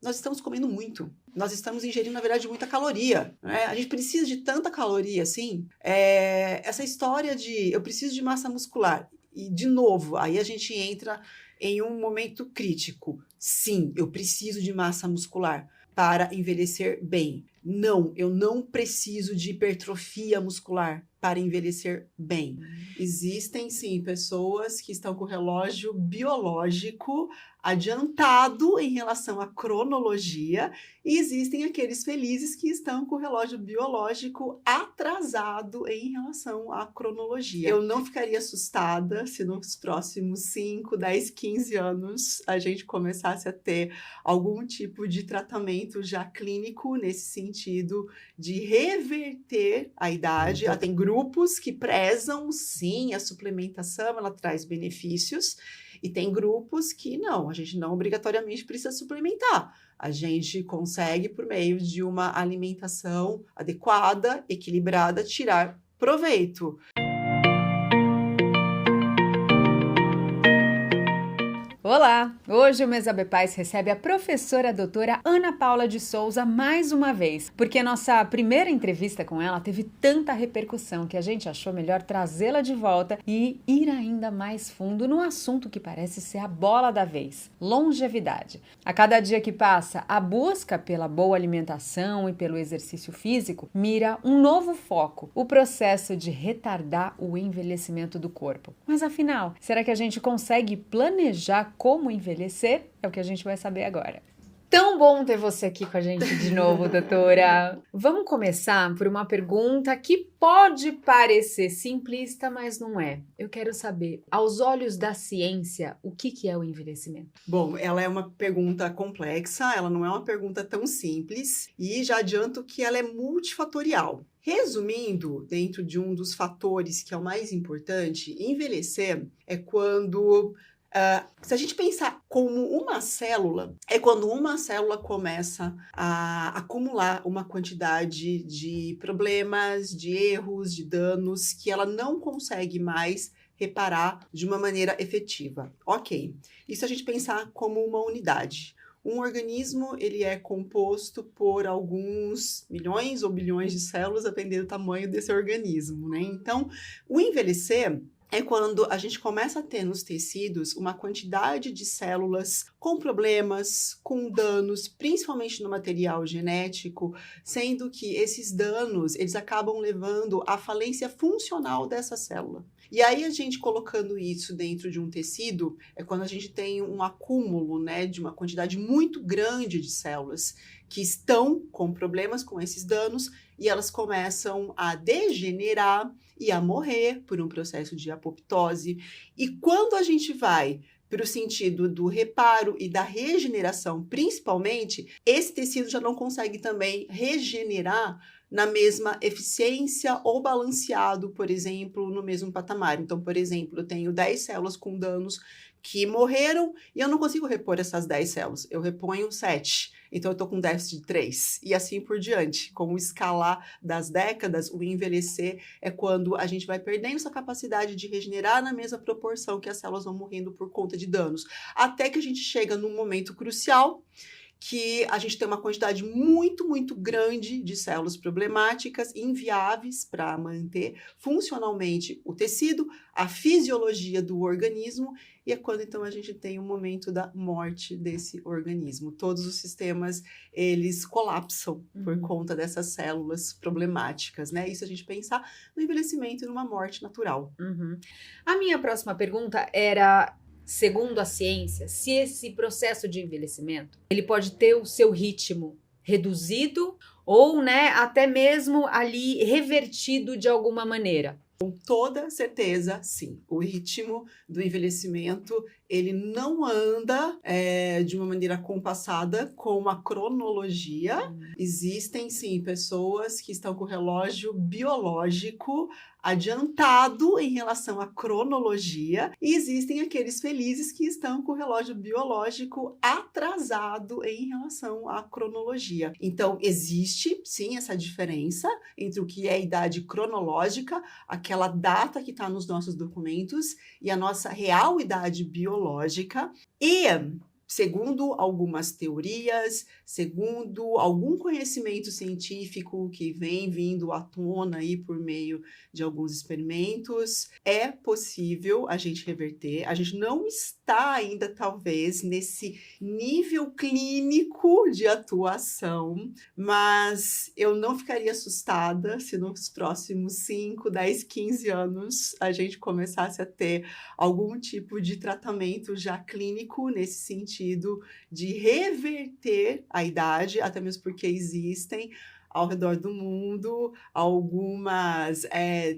nós estamos comendo muito. Nós estamos ingerindo, na verdade, muita caloria, né? A gente precisa de tanta caloria assim. Essa história de eu preciso de massa muscular. E, de novo, aí a gente entra em um momento crítico. Sim, eu preciso de massa muscular para envelhecer bem. Não, eu não preciso de hipertrofia muscular para envelhecer bem. Existem, sim, pessoas que estão com o relógio biológico adiantado em relação à cronologia, e existem aqueles felizes que estão com o relógio biológico atrasado em relação à cronologia. Eu não ficaria assustada se nos próximos 5, 10, 15 anos a gente começasse a ter algum tipo de tratamento já clínico nesse sentido de reverter a idade. Tem grupos que prezam, sim, a suplementação, ela traz benefícios, e tem grupos que não, a gente não obrigatoriamente precisa suplementar. A gente consegue, por meio de uma alimentação adequada, equilibrada, tirar proveito. Olá! Hoje o Mesa Bepais recebe a professora doutora Ana Paula de Souza mais uma vez, porque nossa primeira entrevista com ela teve tanta repercussão que a gente achou melhor trazê-la de volta e ir ainda mais fundo no assunto que parece ser a bola da vez: longevidade. A cada dia que passa, a busca pela boa alimentação e pelo exercício físico mira um novo foco: o processo de retardar o envelhecimento do corpo. Mas afinal, será que a gente consegue planejar como envelhecer? É o que a gente vai saber agora. Tão bom ter você aqui com a gente de novo, doutora. Vamos começar por uma pergunta que pode parecer simplista, mas não é. Eu quero saber, aos olhos da ciência, o que é o envelhecimento? Bom, ela é uma pergunta complexa, ela não é uma pergunta tão simples, e já adianto que ela é multifatorial. Resumindo, dentro de um dos fatores que é o mais importante, envelhecer é quando... se a gente pensar como uma célula, é quando uma célula começa a acumular uma quantidade de problemas, de erros, de danos que ela não consegue mais reparar de uma maneira efetiva. Ok, isso a gente pensar como uma unidade. Um organismo, ele é composto por alguns milhões ou bilhões de células, dependendo do tamanho desse organismo, né? Então, o envelhecer é quando a gente começa a ter nos tecidos uma quantidade de células com problemas, com danos, principalmente no material genético, sendo que esses danos, eles acabam levando à falência funcional dessa célula. E aí a gente colocando isso dentro de um tecido, é quando a gente tem um acúmulo, né, de uma quantidade muito grande de células que estão com problemas com esses danos, e elas começam a degenerar e a morrer por um processo de apoptose. E quando a gente vai para o sentido do reparo e da regeneração, principalmente, esse tecido já não consegue também regenerar na mesma eficiência ou balanceado, por exemplo, no mesmo patamar. Então, por exemplo, eu tenho 10 células com danos que morreram e eu não consigo repor essas 10 células, eu reponho 7. Então, eu estou com déficit de 3, e assim por diante. Com o escalar das décadas, o envelhecer é quando a gente vai perdendo essa capacidade de regenerar na mesma proporção que as células vão morrendo por conta de danos. Até que a gente chega num momento crucial, que a gente tem uma quantidade muito, muito grande de células problemáticas, inviáveis para manter funcionalmente o tecido, a fisiologia do organismo, e é quando então a gente tem o momento da morte desse organismo. Todos os sistemas, eles colapsam por conta dessas células problemáticas, né? Isso a gente pensar no envelhecimento e numa morte natural. A minha próxima pergunta era: segundo a ciência, se esse processo de envelhecimento, ele pode ter o seu ritmo reduzido ou, né, até mesmo ali revertido de alguma maneira. Com toda certeza, sim. O ritmo do envelhecimento, ele não anda de uma maneira compassada com a cronologia. Existem, sim, pessoas que estão com o relógio biológico adiantado em relação à cronologia, e existem aqueles felizes que estão com o relógio biológico atrasado em relação à cronologia. Então, existe, sim, essa diferença entre o que é a idade cronológica, aquela data que está nos nossos documentos, e a nossa real idade biológica. E segundo algumas teorias, segundo algum conhecimento científico que vem vindo à tona aí por meio de alguns experimentos, é possível a gente reverter. A gente não está ainda, talvez, nesse nível clínico de atuação, mas eu não ficaria assustada se nos próximos 5, 10, 15 anos a gente começasse a ter algum tipo de tratamento já clínico nesse sentido de reverter a idade, até mesmo porque existem ao redor do mundo algumas,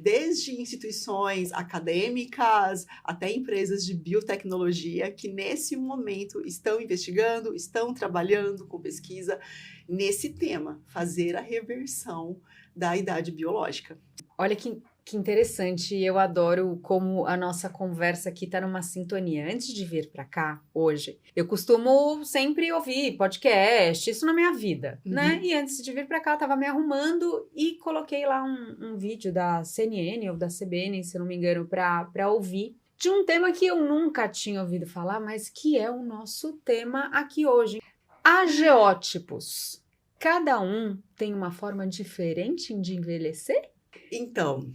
desde instituições acadêmicas até empresas de biotecnologia que nesse momento estão investigando, estão trabalhando com pesquisa nesse tema, fazer a reversão da idade biológica. Olha que interessante, eu adoro como a nossa conversa aqui tá numa sintonia. Antes de vir para cá, hoje, eu costumo sempre ouvir podcast, isso na minha vida, né? E antes de vir para cá, eu tava me arrumando e coloquei lá um vídeo da CNN ou da CBN, se eu não me engano, para ouvir, de um tema que eu nunca tinha ouvido falar, mas que é o nosso tema aqui hoje. Ageótipos. Cada um tem uma forma diferente de envelhecer? Então,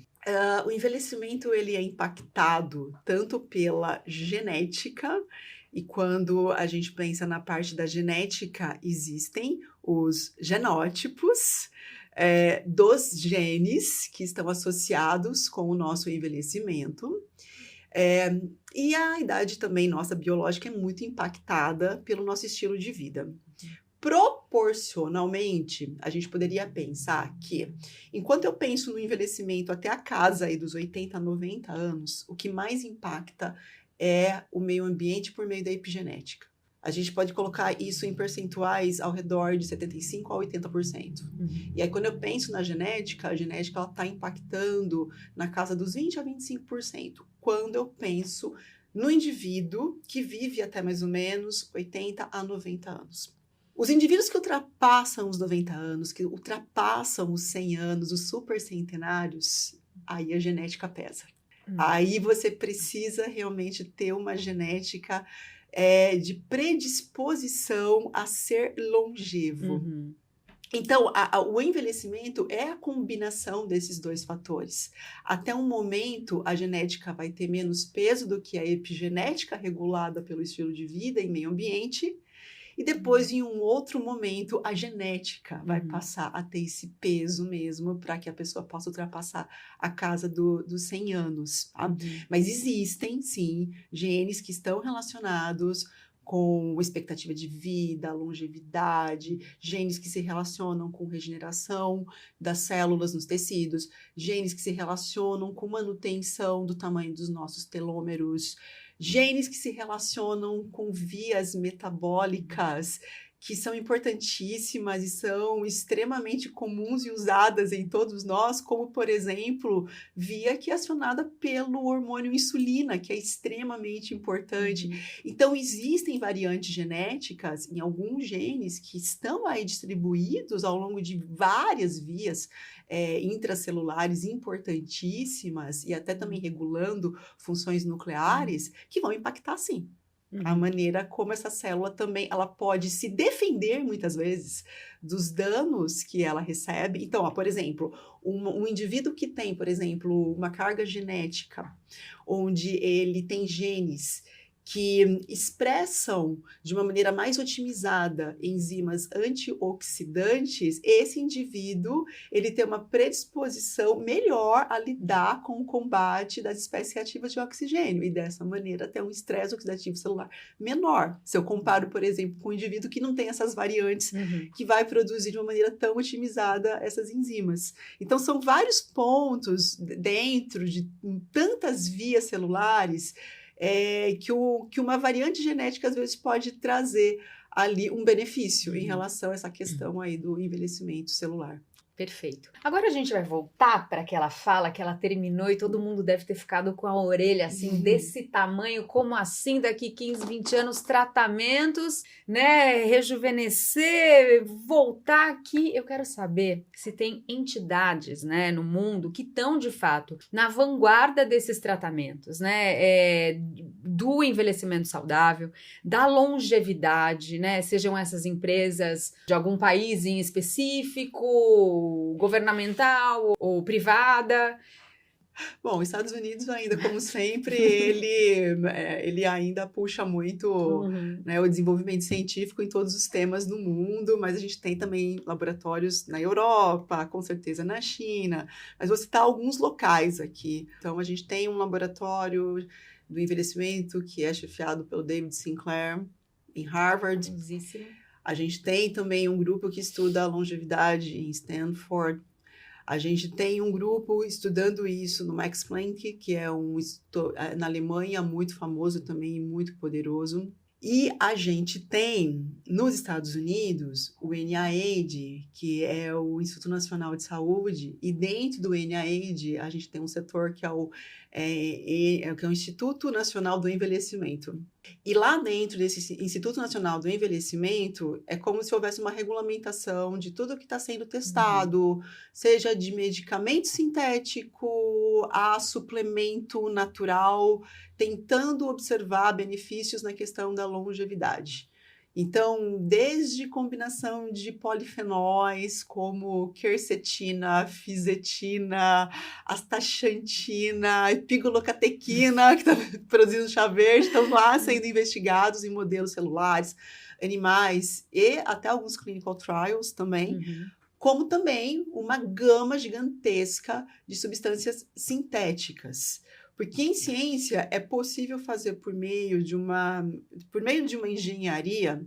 o envelhecimento ele é impactado tanto pela genética, e quando a gente pensa na parte da genética, existem os genótipos dos genes que estão associados com o nosso envelhecimento. E a idade também nossa biológica é muito impactada pelo nosso estilo de vida. Proporcionalmente, a gente poderia pensar que, enquanto eu penso no envelhecimento até a casa aí dos 80, 90 anos, o que mais impacta é o meio ambiente por meio da epigenética. A gente pode colocar isso em percentuais ao redor de 75% a 80%. E aí, quando eu penso na genética, a genética está impactando na casa dos 20% a 25%. Quando eu penso no indivíduo que vive até mais ou menos 80 a 90 anos. Os indivíduos que ultrapassam os 90 anos, que ultrapassam os 100 anos, os supercentenários, aí a genética pesa. Aí você precisa realmente ter uma genética de predisposição a ser longevo. Então, o envelhecimento é a combinação desses dois fatores. Até um momento, a genética vai ter menos peso do que a epigenética regulada pelo estilo de vida e meio ambiente. E depois, em um outro momento, a genética vai passar a ter esse peso mesmo para que a pessoa possa ultrapassar a casa dos 100 anos. Tá? Mas existem, sim, genes que estão relacionados com expectativa de vida, longevidade, genes que se relacionam com regeneração das células nos tecidos, genes que se relacionam com manutenção do tamanho dos nossos telômeros, genes que se relacionam com vias metabólicas, que são importantíssimas e são extremamente comuns e usadas em todos nós, como, por exemplo, via que é acionada pelo hormônio insulina, que é extremamente importante. Então, existem variantes genéticas em alguns genes que estão aí distribuídos ao longo de várias vias intracelulares importantíssimas e até também regulando funções nucleares que vão impactar, sim. A maneira como essa célula também, ela pode se defender muitas vezes dos danos que ela recebe. Então, por exemplo, um indivíduo que tem, por exemplo, uma carga genética, onde ele tem genes que expressam de uma maneira mais otimizada enzimas antioxidantes, esse indivíduo ele tem uma predisposição melhor a lidar com o combate das espécies reativas de oxigênio e dessa maneira ter um estresse oxidativo celular menor. Se eu comparo, por exemplo, com um indivíduo que não tem essas variantes, que vai produzir de uma maneira tão otimizada essas enzimas. Então, são vários pontos dentro de tantas vias celulares que uma variante genética às vezes pode trazer ali um benefício em relação a essa questão aí do envelhecimento celular. Perfeito. Agora a gente vai voltar para aquela fala que ela terminou e todo mundo deve ter ficado com a orelha assim, desse tamanho, como assim daqui 15, 20 anos, tratamentos, né, rejuvenescer, voltar aqui. Eu quero saber se tem entidades, né, no mundo que estão, de fato, na vanguarda desses tratamentos, né, do envelhecimento saudável, da longevidade, né, sejam essas empresas de algum país em específico, governamental ou privada. Bom, os Estados Unidos ainda, como sempre, ele ainda puxa muito, né, o desenvolvimento científico em todos os temas no mundo, mas a gente tem também laboratórios na Europa, com certeza na China, mas vou citar alguns locais aqui. Então, a gente tem um laboratório do envelhecimento que é chefiado pelo David Sinclair, em Harvard. A gente tem também um grupo que estuda a longevidade em Stanford. A gente tem um grupo estudando isso no Max Planck, que é na Alemanha, muito famoso também e muito poderoso. E a gente tem, nos Estados Unidos, o NIAID, que é o Instituto Nacional de Saúde, e dentro do NIAID a gente tem um setor que é o Instituto Nacional do Envelhecimento. E lá dentro desse Instituto Nacional do Envelhecimento, é como se houvesse uma regulamentação de tudo que está sendo testado, seja de medicamento sintético a suplemento natural, tentando observar benefícios na questão da longevidade. Então, desde combinação de polifenóis como quercetina, fisetina, astaxantina, epiglocatequina, que está produzindo chá verde, estão lá sendo investigados em modelos celulares, animais e até alguns clinical trials também, como também uma gama gigantesca de substâncias sintéticas. Porque em ciência é possível fazer por meio de uma engenharia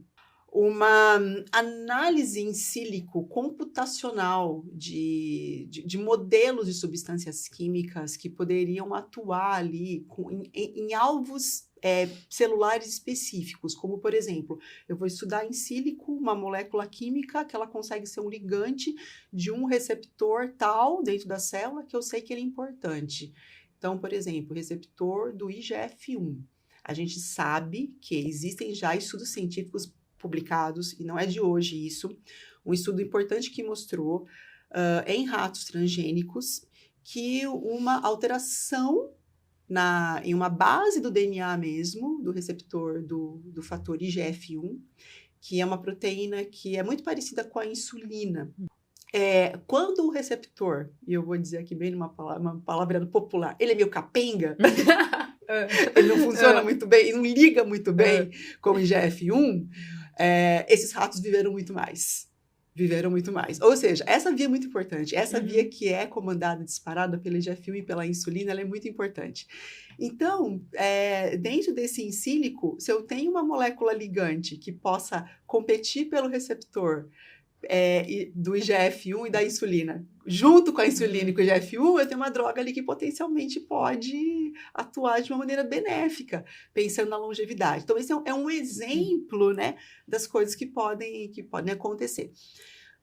uma análise em sílico computacional de modelos de substâncias químicas que poderiam atuar ali em alvos celulares específicos, como, por exemplo, eu vou estudar em sílico uma molécula química que ela consegue ser um ligante de um receptor tal dentro da célula que eu sei que ele é importante. Então, por exemplo, o receptor do IGF-1. A gente sabe que existem já estudos científicos publicados, e não é de hoje isso, um estudo importante que mostrou em ratos transgênicos que uma alteração em uma base do DNA mesmo, do receptor do fator IGF-1, que é uma proteína que é muito parecida com a insulina. Quando o receptor, e eu vou dizer aqui bem uma palavra popular, ele é meio capenga, ele não funciona muito bem, e não liga muito bem com o IGF-1, esses ratos viveram muito mais. Ou seja, essa via é muito importante. Essa via que é comandada, disparada pela IGF-1 e pela insulina, ela é muito importante. Então, dentro desse in sílico, se eu tenho uma molécula ligante que possa competir pelo receptor do IGF-1 e da insulina, junto com a insulina e com o IGF-1, eu tenho uma droga ali que potencialmente pode atuar de uma maneira benéfica, pensando na longevidade. Então, esse é um exemplo, né, das coisas que podem acontecer.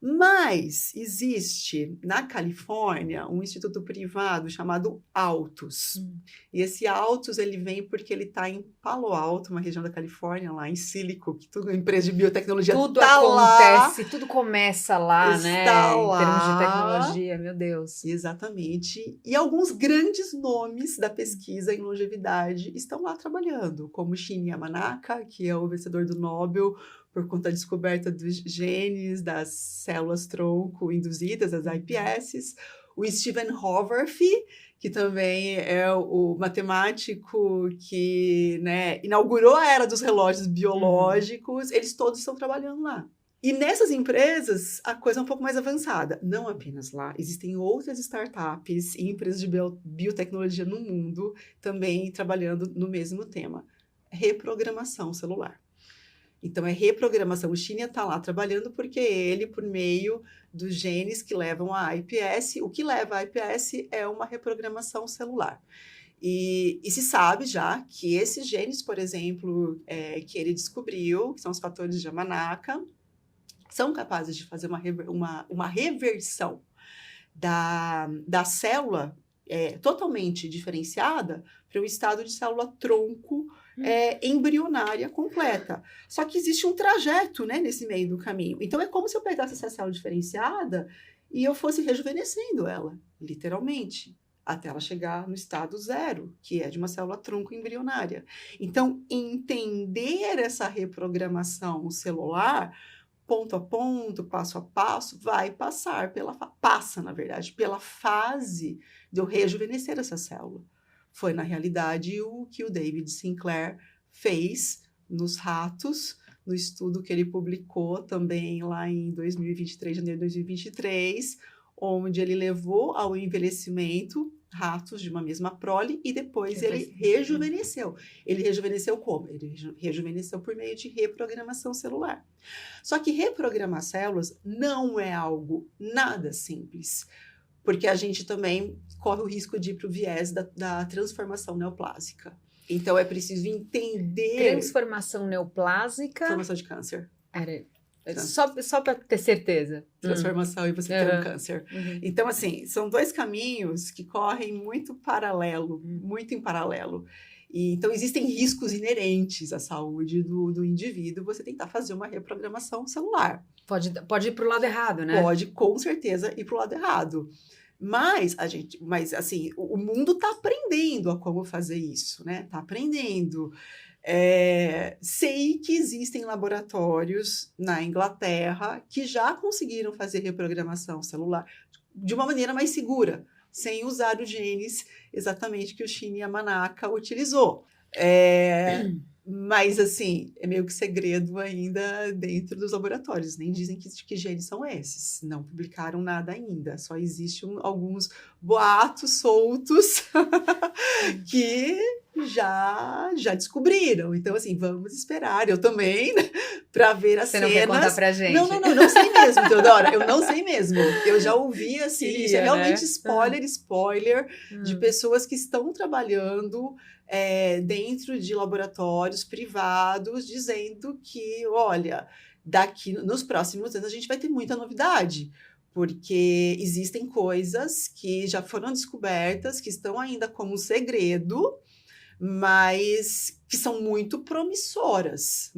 Mas existe na Califórnia um instituto privado chamado Altus. E esse Altus ele vem porque ele está em Palo Alto, uma região da Califórnia, lá em Sílico, que tudo empresa de biotecnologia tudo tá acontece, lá, tudo começa lá, né? Em termos de tecnologia, meu Deus. Exatamente. E alguns grandes nomes da pesquisa em longevidade estão lá trabalhando, como Shinya Yamanaka, que é o vencedor do Nobel por conta da descoberta dos genes das células-tronco induzidas, as iPS, o Stephen Haworth, que também é o matemático que, né, inaugurou a era dos relógios biológicos, eles todos estão trabalhando lá. E nessas empresas, a coisa é um pouco mais avançada. Não apenas lá, existem outras startups e empresas de biotecnologia no mundo também trabalhando no mesmo tema. Reprogramação celular. Então, é reprogramação. O Shinya está lá trabalhando porque ele, por meio dos genes que levam a iPS, o que leva a iPS é uma reprogramação celular. E se sabe já que esses genes, por exemplo, que ele descobriu, que são os fatores de Yamanaka, são capazes de fazer uma reversão da célula totalmente diferenciada para um estado de célula-tronco embrionária completa. Só que existe um trajeto, né, nesse meio do caminho. Então, é como se eu pegasse essa célula diferenciada e eu fosse rejuvenescendo ela, literalmente, até ela chegar no estado zero, que é de uma célula-tronco embrionária. Então, entender essa reprogramação celular, ponto a ponto, passo a passo, passa, na verdade, pela fase de eu rejuvenescer essa célula. Foi, na realidade, o que o David Sinclair fez nos ratos, no estudo que ele publicou também lá em 2023, janeiro de 2023, onde ele levou ao envelhecimento ratos de uma mesma prole e depois ele rejuvenesceu. Ele rejuvenesceu como? Ele rejuvenesceu por meio de reprogramação celular. Só que reprogramar células não é algo nada simples, porque a gente também corre o risco de ir para o viés da transformação neoplásica. Então, é preciso entender... Transformação neoplásica... Formação de câncer. Só para ter certeza. Transformação e você ter um câncer. Então, assim, são dois caminhos que correm muito em paralelo. E, então, existem riscos inerentes à saúde do indivíduo você tentar fazer uma reprogramação celular. Pode ir para o lado errado, né? Pode, com certeza, ir para o lado errado. Mas assim, o mundo está aprendendo a como fazer isso, né? Está aprendendo. Sei que existem laboratórios na Inglaterra que já conseguiram fazer reprogramação celular de uma maneira mais segura, sem usar os genes exatamente que o Shinya Yamanaka utilizou. Mas, assim, é meio que segredo ainda dentro dos laboratórios. Nem dizem que genes são esses. Não publicaram nada ainda. Só existem alguns boatos soltos que já descobriram. Então, assim, vamos esperar. Eu também, né, para ver as cenas. Você não quer contar pra gente? Não sei mesmo, Teodora. Eu não sei mesmo. Eu já ouvi, assim, isso é realmente spoiler de pessoas que estão trabalhando dentro de laboratórios privados, dizendo que, olha, daqui nos próximos anos a gente vai ter muita novidade, porque existem coisas que já foram descobertas, que estão ainda como um segredo, mas que são muito promissoras,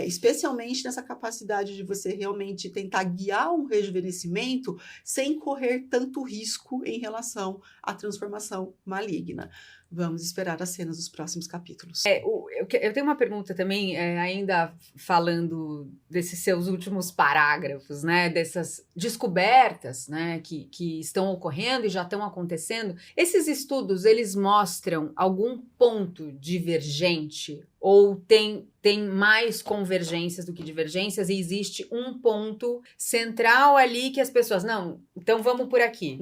especialmente nessa capacidade de você realmente tentar guiar um rejuvenescimento sem correr tanto risco em relação à transformação maligna. Vamos esperar as cenas dos próximos capítulos. Eu tenho uma pergunta também, ainda falando desses seus últimos parágrafos, né? Dessas descobertas, né? Que estão ocorrendo e já estão acontecendo. Esses estudos, eles mostram algum ponto divergente ou tem mais convergências do que divergências e existe um ponto central ali que as pessoas... Não, então vamos por aqui.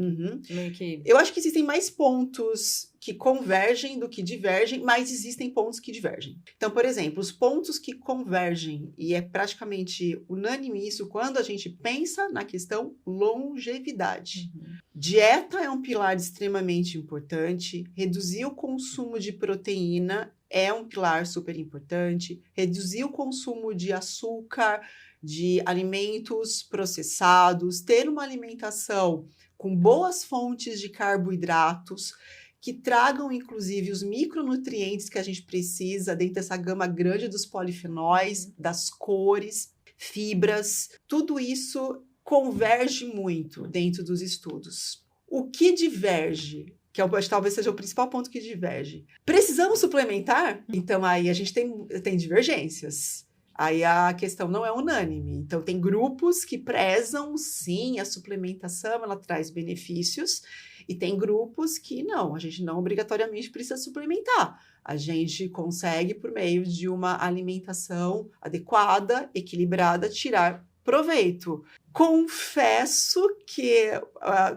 Meio que... Eu acho que existem mais pontos que convergem do que divergem, mas existem pontos que divergem. Então, por exemplo, os pontos que convergem, e é praticamente unânime isso quando a gente pensa na questão longevidade. Dieta é um pilar extremamente importante, reduzir o consumo de proteína é um pilar super importante, reduzir o consumo de açúcar, de alimentos processados, ter uma alimentação com boas fontes de carboidratos, que tragam, inclusive, os micronutrientes que a gente precisa dentro dessa gama grande dos polifenóis, das cores, fibras. Tudo isso converge muito dentro dos estudos. O que diverge, que talvez seja o principal ponto que diverge. Precisamos suplementar? Então, aí a gente tem divergências. Aí a questão não é unânime. Então, tem grupos que prezam, sim, a suplementação, ela traz benefícios, e tem grupos que não, a gente não obrigatoriamente precisa suplementar. A gente consegue, por meio de uma alimentação adequada, equilibrada, tirar proveito. Confesso que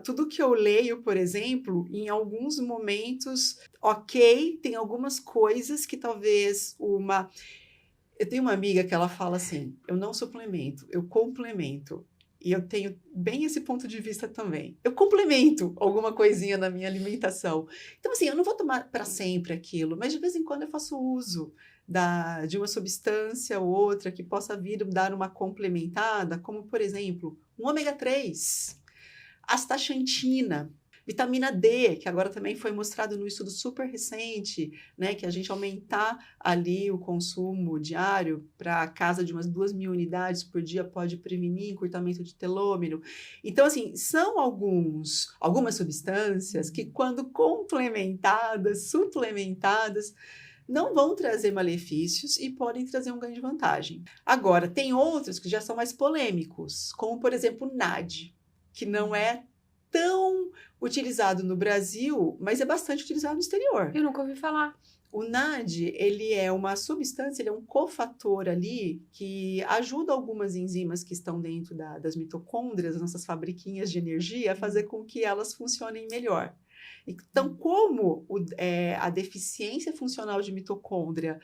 tudo que eu leio, por exemplo, em alguns momentos, tem algumas coisas que talvez Eu tenho uma amiga que ela fala assim, eu não suplemento, eu complemento. E eu tenho bem esse ponto de vista também. Eu complemento alguma coisinha na minha alimentação. Então, assim, eu não vou tomar para sempre aquilo, mas de vez em quando eu faço uso de uma substância ou outra que possa vir dar uma complementada, como, por exemplo, um ômega 3. Astaxantina, vitamina D, que agora também foi mostrado num estudo super recente, né, que a gente aumentar ali o consumo diário para casa de umas 2.000 unidades por dia pode prevenir encurtamento de telômero. Então, assim, são algumas substâncias que, quando complementadas, suplementadas, não vão trazer malefícios e podem trazer um ganho de vantagem. Agora, tem outros que já são mais polêmicos, como, por exemplo, o NAD, que não é tão utilizado no Brasil, mas é bastante utilizado no exterior. Eu nunca ouvi falar. O NAD, ele é uma substância, ele é um cofator ali que ajuda algumas enzimas que estão dentro das mitocôndrias, das nossas fabriquinhas de energia, a fazer com que elas funcionem melhor. Então, como a deficiência funcional de mitocôndria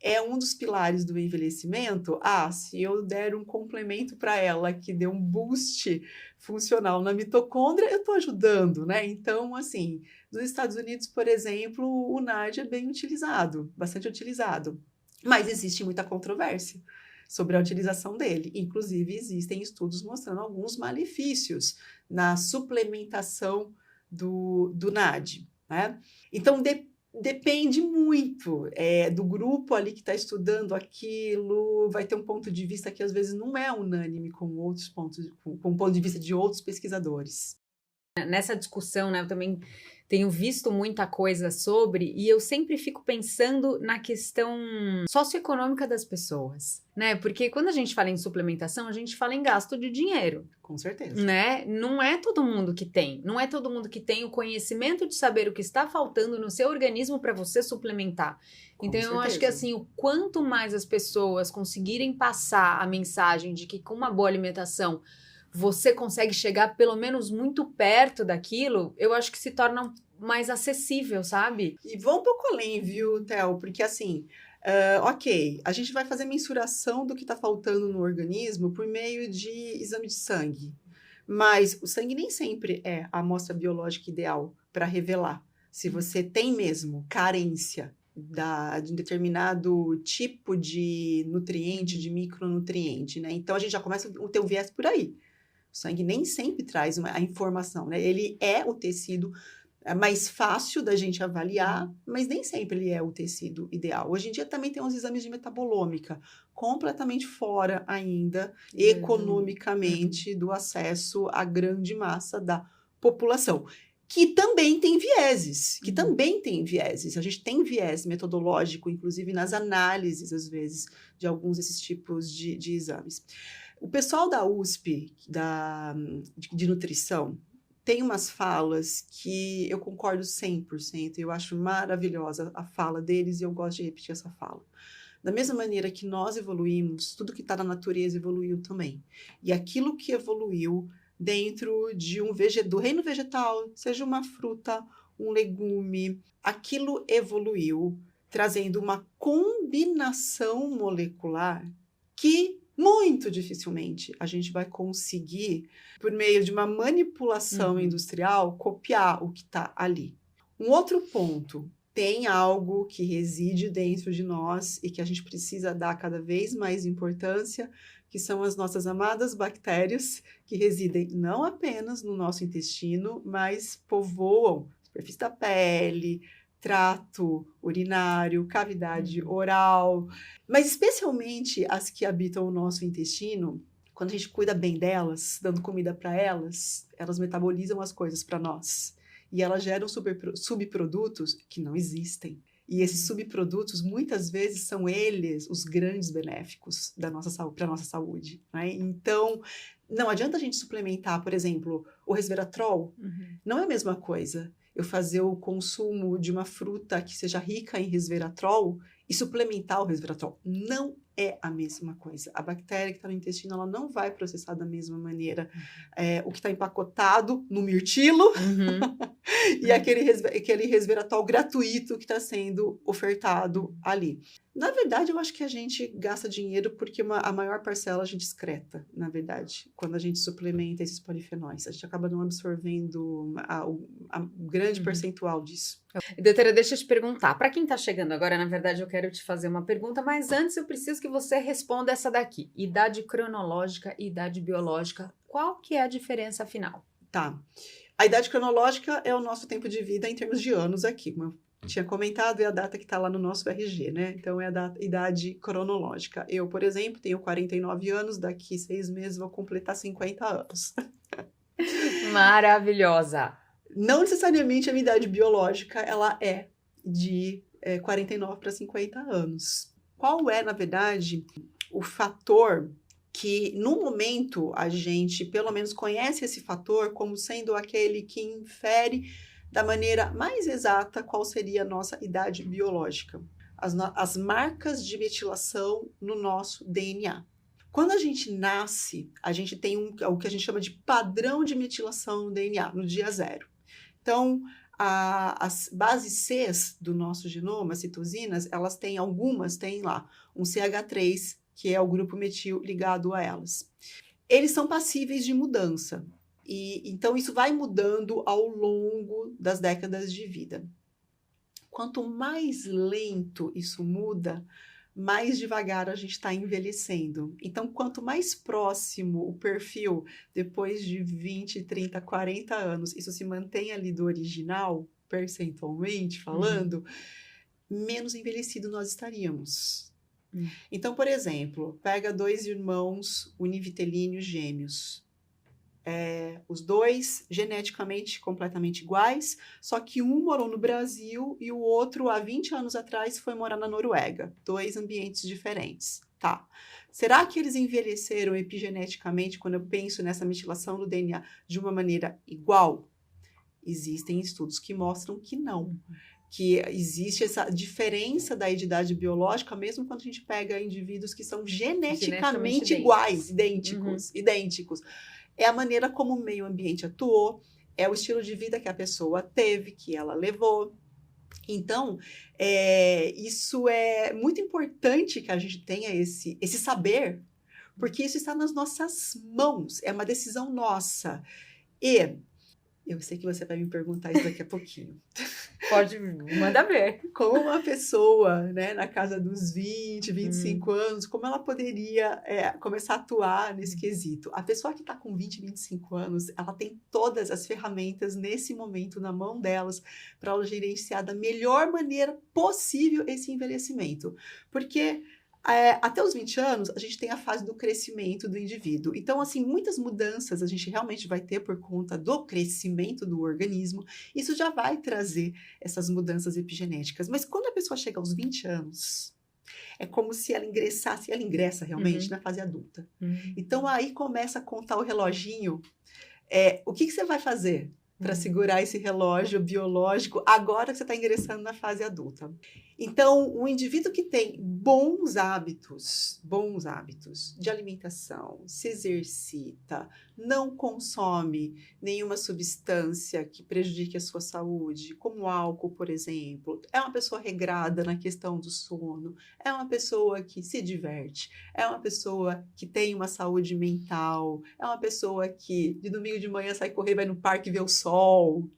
é um dos pilares do envelhecimento, se eu der um complemento para ela que dê um boost funcional na mitocôndria, eu estou ajudando, né? Então, assim, nos Estados Unidos, por exemplo, o NAD é bem utilizado, bastante utilizado. Mas existe muita controvérsia sobre a utilização dele. Inclusive, existem estudos mostrando alguns malefícios na suplementação do NAD, né? Então, depende muito do grupo ali que está estudando aquilo, vai ter um ponto de vista que às vezes não é unânime com outros pontos, com o ponto de vista de outros pesquisadores. Nessa discussão, né, eu também tenho visto muita coisa sobre, e eu sempre fico pensando na questão socioeconômica das pessoas, né? Porque quando a gente fala em suplementação, a gente fala em gasto de dinheiro. Com certeza. Né? Não é todo mundo que tem. Não é todo mundo que tem o conhecimento de saber o que está faltando no seu organismo para você suplementar. Então, eu acho que assim, o quanto mais as pessoas conseguirem passar a mensagem de que com uma boa alimentação você consegue chegar pelo menos muito perto daquilo, eu acho que se torna mais acessível, sabe? E vou um pouco além, viu, Theo? Porque assim, ok, a gente vai fazer mensuração do que está faltando no organismo por meio de exame de sangue. Mas o sangue nem sempre é a amostra biológica ideal para revelar se você tem mesmo carência de um determinado tipo de nutriente, de micronutriente, né? Então, a gente já começa a ter um viés por aí. O sangue nem sempre traz a informação, né? Ele é o tecido mais fácil da gente avaliar, mas nem sempre ele é o tecido ideal. Hoje em dia também tem uns exames de metabolômica completamente fora ainda, economicamente, do acesso à grande massa da população. Que também tem vieses, A gente tem viés metodológico, inclusive nas análises, às vezes, de alguns desses tipos de exames. O pessoal da USP, de nutrição, tem umas falas que eu concordo 100%, eu acho maravilhosa a fala deles e eu gosto de repetir essa fala. Da mesma maneira que nós evoluímos, tudo que está na natureza evoluiu também. E aquilo que evoluiu dentro do reino vegetal, seja uma fruta, um legume, aquilo evoluiu trazendo uma combinação molecular que muito dificilmente a gente vai conseguir, por meio de uma manipulação industrial, copiar o que está ali. Um outro ponto, tem algo que reside dentro de nós e que a gente precisa dar cada vez mais importância, que são as nossas amadas bactérias, que residem não apenas no nosso intestino, mas povoam a superfície da pele, trato urinário, cavidade oral, mas especialmente as que habitam o nosso intestino. Quando a gente cuida bem delas, dando comida para elas, elas metabolizam as coisas para nós. E elas geram subprodutos que não existem. E esses subprodutos, muitas vezes, são eles os grandes benéficos para a nossa saúde. Né? Então, não adianta a gente suplementar, por exemplo, o resveratrol. Não é a mesma coisa eu fazer o consumo de uma fruta que seja rica em resveratrol e suplementar o resveratrol. Não é a mesma coisa. A bactéria que está no intestino, ela não vai processar da mesma maneira o que está empacotado no mirtilo e aquele resveratrol gratuito que está sendo ofertado ali. Na verdade, eu acho que a gente gasta dinheiro porque a maior parcela a gente excreta, na verdade, quando a gente suplementa esses polifenóis. A gente acaba não absorvendo a grande percentual disso. Doutora, deixa eu te perguntar. Para quem está chegando agora, na verdade, eu quero te fazer uma pergunta, mas antes eu preciso que você responda essa daqui. Idade cronológica e idade biológica, qual que é a diferença afinal? Tá. A idade cronológica é o nosso tempo de vida em termos de anos aqui, como eu tinha comentado, é a data que está lá no nosso RG, né? Então, é a idade cronológica. Eu, por exemplo, tenho 49 anos, daqui 6 meses vou completar 50 anos. Maravilhosa! Não necessariamente a minha idade biológica, ela é de 49 para 50 anos. Qual é, na verdade, o fator que, no momento, a gente, pelo menos, conhece esse fator como sendo aquele que infere da maneira mais exata qual seria a nossa idade biológica? As marcas de metilação no nosso DNA. Quando a gente nasce, a gente tem o que a gente chama de padrão de metilação no DNA, no dia 0. Então, as bases Cs do nosso genoma, as citosinas, algumas têm lá um CH3, que é o grupo metil ligado a elas. Eles são passíveis de mudança. Então, isso vai mudando ao longo das décadas de vida. Quanto mais lento isso muda, mais devagar a gente está envelhecendo. Então, quanto mais próximo o perfil, depois de 20, 30, 40 anos, isso se mantém ali do original, percentualmente falando, menos envelhecido nós estaríamos. Então, por exemplo, pega 2 irmãos univitelíneos gêmeos. Os 2 geneticamente completamente iguais, só que um morou no Brasil e o outro, há 20 anos atrás, foi morar na Noruega. 2 ambientes diferentes. Tá. Será que eles envelheceram epigeneticamente, quando eu penso nessa metilação do DNA, de uma maneira igual? Existem estudos que mostram que não. Que existe essa diferença da idade biológica, mesmo quando a gente pega indivíduos que são geneticamente iguais, idênticos. É a maneira como o meio ambiente atuou, é o estilo de vida que a pessoa teve, que ela levou. Então, isso é muito importante que a gente tenha esse saber, porque isso está nas nossas mãos, é uma decisão nossa. E eu sei que você vai me perguntar isso daqui a pouquinho. Pode, manda ver. Como uma pessoa, né, na casa dos 20, 25 anos, como ela poderia começar a atuar nesse quesito? A pessoa que está com 20, 25 anos, ela tem todas as ferramentas nesse momento na mão delas para ela gerenciar da melhor maneira possível esse envelhecimento. Porque até os 20 anos, a gente tem a fase do crescimento do indivíduo. Então, assim, muitas mudanças a gente realmente vai ter por conta do crescimento do organismo. Isso já vai trazer essas mudanças epigenéticas. Mas quando a pessoa chega aos 20 anos, é como se ela ingressa realmente na fase adulta. Então, aí começa a contar o reloginho. O que você vai fazer para segurar esse relógio biológico agora que você está ingressando na fase adulta? Então, o indivíduo que tem bons hábitos de alimentação, se exercita, não consome nenhuma substância que prejudique a sua saúde, como álcool, por exemplo, é uma pessoa regrada na questão do sono, é uma pessoa que se diverte, é uma pessoa que tem uma saúde mental, é uma pessoa que de domingo de manhã sai correr, vai no parque ver o sol.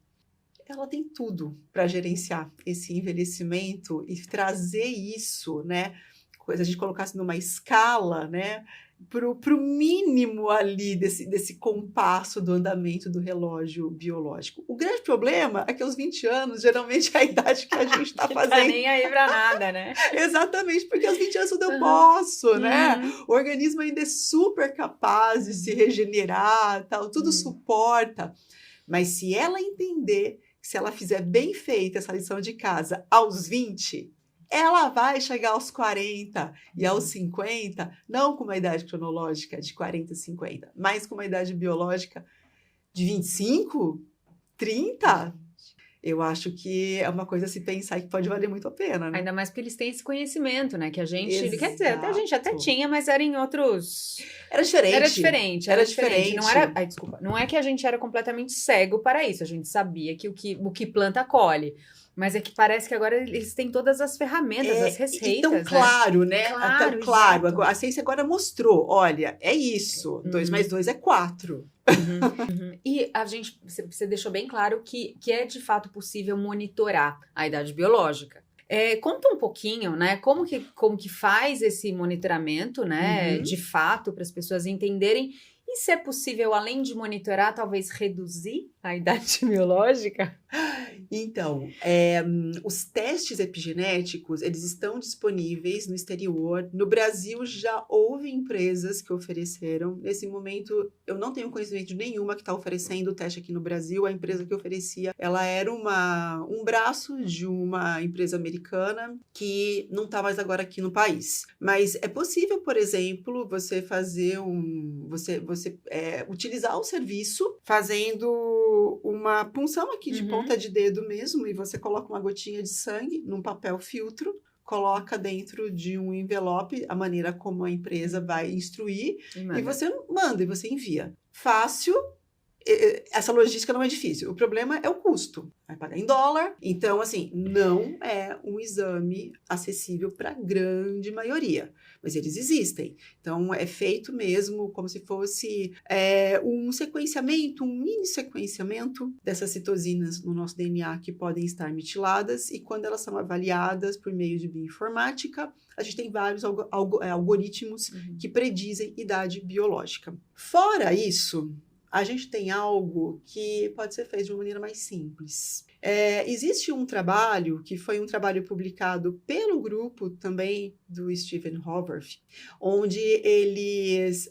Ela tem tudo para gerenciar esse envelhecimento e trazer isso, né? Se a gente colocasse numa escala, né? Para o mínimo ali desse compasso do andamento do relógio biológico. O grande problema é que aos 20 anos, geralmente, é a idade que a gente está fazendo. Tá nem aí para nada, né? Exatamente, porque aos 20 anos tudo eu posso, né? O organismo ainda é super capaz de se regenerar, tal, tudo suporta. Mas se ela entender, se ela fizer bem feita essa lição de casa aos 20, ela vai chegar aos 40 e aos 50, não com uma idade cronológica de 40, 50, mas com uma idade biológica de 25, 30. Eu acho que é uma coisa a se pensar e que pode valer muito a pena, né? Ainda mais porque eles têm esse conhecimento, né? Que a gente... Exato. Quer dizer, até a gente até tinha, mas era em outros... Era diferente. Era diferente. Não era... Ai, desculpa. Não é que a gente era completamente cego para isso. A gente sabia que o que planta, colhe. Mas é que parece que agora eles têm todas as ferramentas, as receitas. Então, claro, né? Claro. A ciência agora mostrou, olha, é isso. 2 mais 2 é 4. E você deixou bem claro que é de fato possível monitorar a idade biológica. Conta um pouquinho, né? Como que faz esse monitoramento, né? De fato, para as pessoas entenderem E se é possível, além de monitorar, talvez reduzir a idade biológica? Então, os testes epigenéticos, eles estão disponíveis no exterior. No Brasil, já houve empresas que ofereceram. Nesse momento, eu não tenho conhecimento de nenhuma que está oferecendo o teste aqui no Brasil. A empresa que oferecia, ela era um braço de uma empresa americana que não está mais agora aqui no país. Mas é possível, por exemplo, você fazer utilizar o serviço fazendo uma punção aqui de ponta de dedo mesmo, e você coloca uma gotinha de sangue num papel filtro, coloca dentro de um envelope, a maneira como a empresa vai instruir, e você manda, e você envia. Fácil. Essa logística não é difícil. O problema é o custo. Vai pagar em dólar. Então, assim, não é um exame acessível para a grande maioria. Mas eles existem. Então, é feito mesmo como se fosse um sequenciamento, um mini sequenciamento dessas citosinas no nosso DNA que podem estar metiladas. E quando elas são avaliadas por meio de bioinformática, a gente tem vários algoritmos que predizem idade biológica. Fora isso, a gente tem algo que pode ser feito de uma maneira mais simples. Existe um trabalho, que foi um trabalho publicado pelo grupo também do Stephen Haworth, onde eles